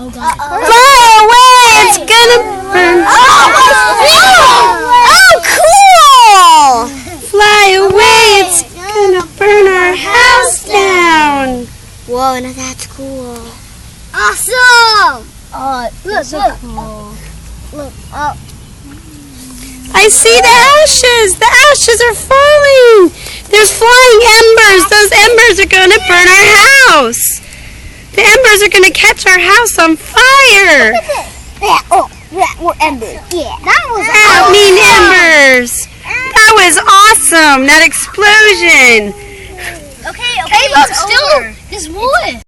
Oh God. Fly away! It's gonna burn. Oh, cool! Fly away! It's gonna burn our house down. Whoa, now that's cool. Awesome! Look. Cool. Look. I see the ashes. The ashes are falling. There's flying embers. Those embers are going to burn our house. The embers are going to catch our house on fire. We're embers. Yeah, that was That mean embers. That was awesome. That explosion. Okay, look, still, there's wood.